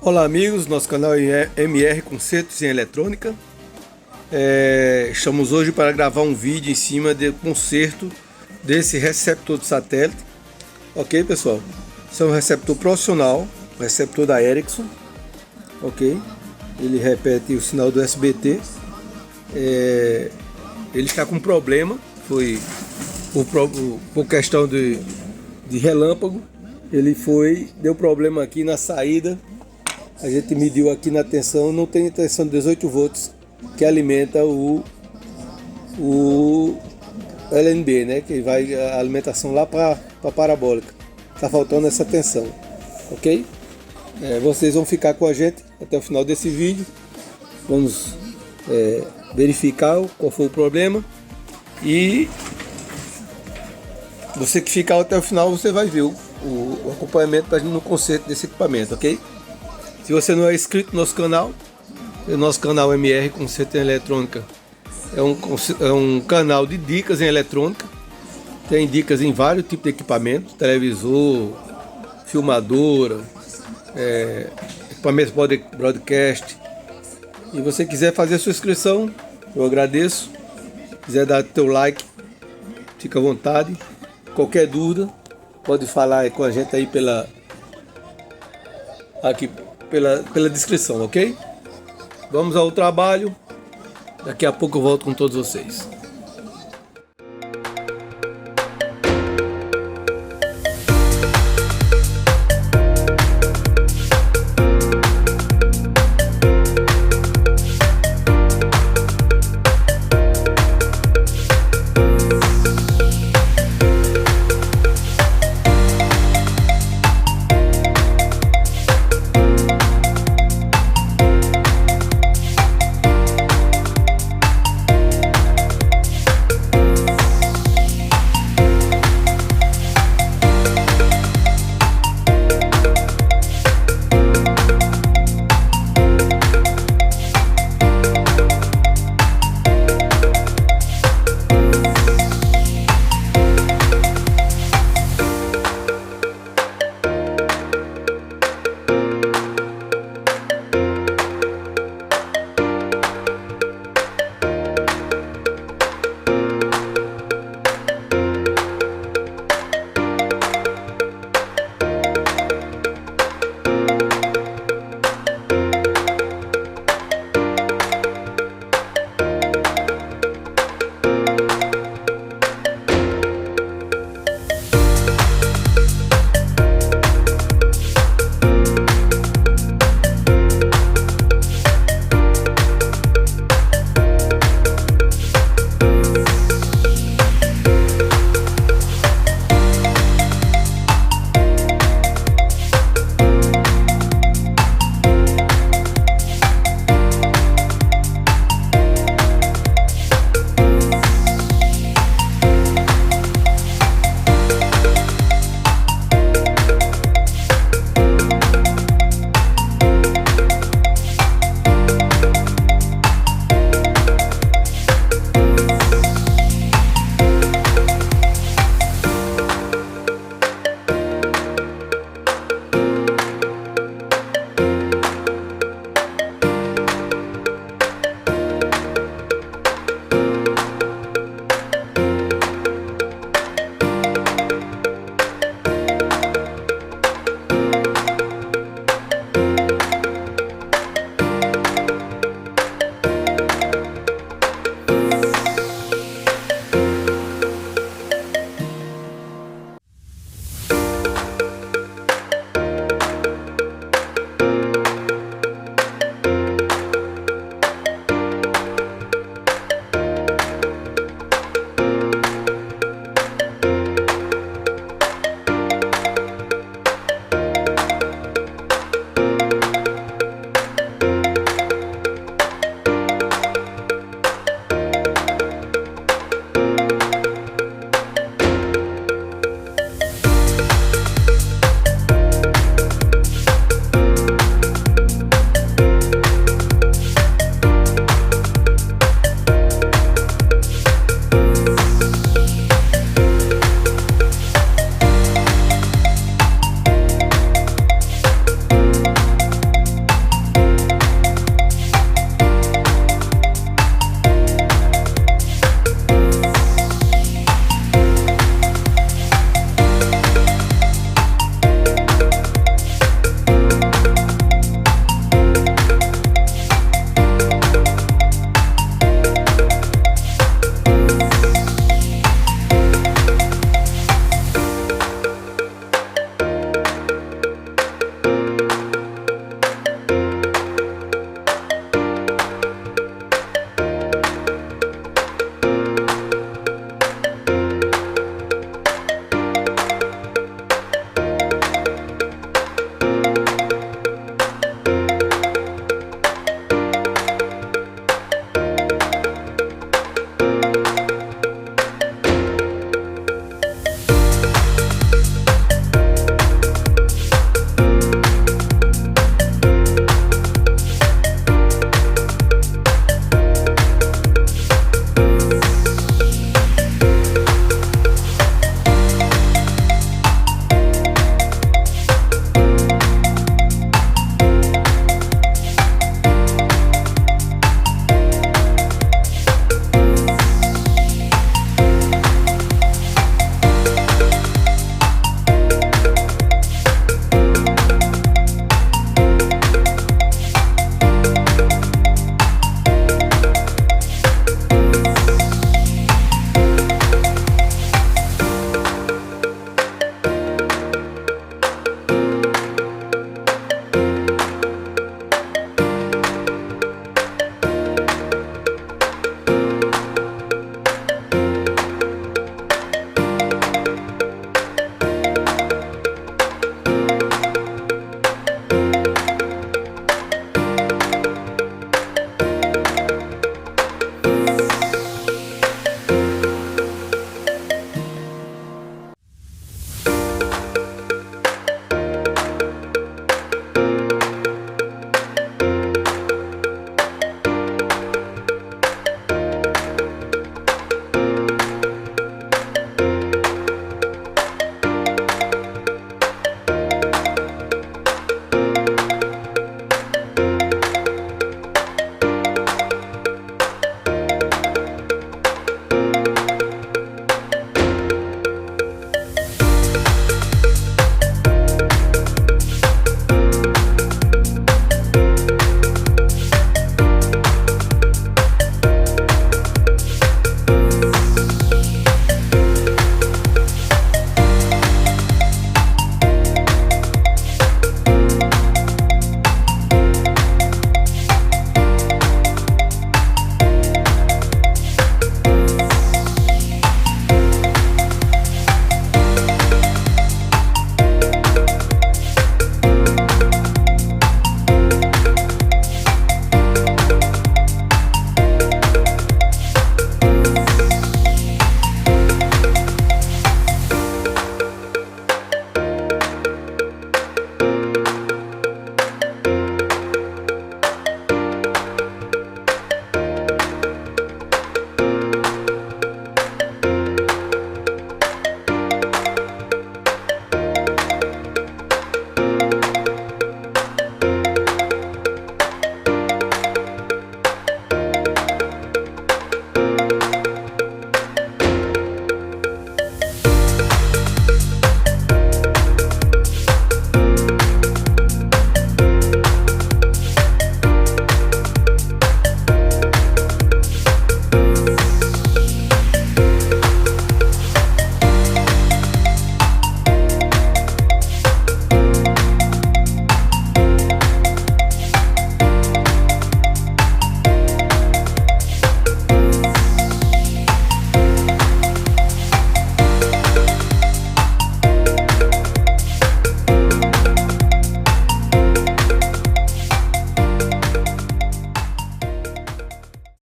Olá amigos, nosso canal é MR Concerto em Eletrônica. Estamos hoje para gravar um vídeo em cima do conserto desse receptor de satélite. Ok, pessoal? Esse é um receptor profissional, receptor da Ericsson. Ok? Ele repete o sinal do SBT. Ele está com problema, foi por questão de relâmpago. Ele deu problema aqui na saída. A gente mediu aqui na tensão, não tem tensão de 18 volts que alimenta o LNB, né? Que vai a alimentação lá para a parabólica. Tá faltando essa tensão, ok? Vocês vão ficar com a gente até o final desse vídeo. Vamos verificar qual foi o problema e você que ficar até o final, você vai ver o acompanhamento no conserto desse equipamento, ok? Se você não é inscrito no nosso canal, o nosso canal MR Conserto em Eletrônica é um canal de dicas em eletrônica. Tem dicas em vários tipos de equipamentos: televisor, filmadora, equipamentos broadcast. E você quiser fazer a sua inscrição, eu agradeço. Quiser dar teu like, fica à vontade. Qualquer dúvida, pode falar com a gente aí pela descrição, ok? Vamos ao trabalho. Daqui a pouco eu volto com todos vocês.